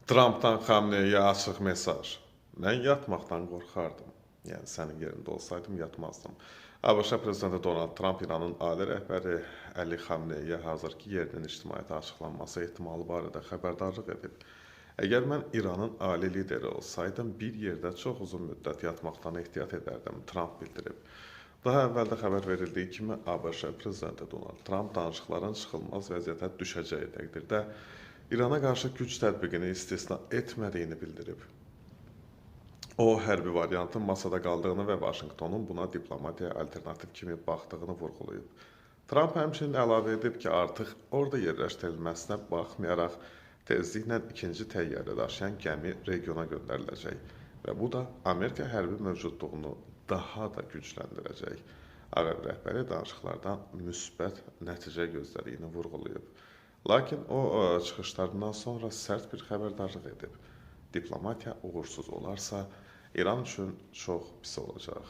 Trampdan Xamneyə açıq mesaj. Mən yatmaqdan qorxardım. Yəni sənin yerində olsaydım yatmazdım. ABŞ prezidenti Donald Trump İranın ali rəhbəri Əli Xamneyə hazırki yerinin ictimaiyyətə açıqlanması ehtimalı barədə xəbərdarlıq edib. Əgər mən İranın ali lideri olsaydım, bir yerdə çox uzun müddət yatmaqdan ehtiyat edərdim, Trump bildirib. Daha əvvəldə xəbər verildiyi kimi, ABŞ prezidenti Donald Trump danışıqların çıxılmaz vəziyyətə düşəcəyi təqdirdə İrana qarşı güc tətbiqini istisna etmədiyini bildirib. O, hərbi variantın masada qaldığını və Vaşinqtonun buna diplomatiyaya alternativ kimi baxdığını vurğulayıb. Trump həmçinin əlavə edib ki, artıq orada yerləşdirilməsinə baxmayaraq, tezliklə ikinci təyyarə daşıyan gəmi regiona göndəriləcək və bu da Amerika hərbi mövcudluğunu daha da gücləndirəcək. Ağ Ev rəhbəri danışıqlardan müsbət nəticə gözlədiyini vurğulayıb. Lakin o, çıxışlarından sonra sərt bir xəbərdarlıq edib. Diplomatiya uğursuz olarsa, İran üçün çox pis olacaq.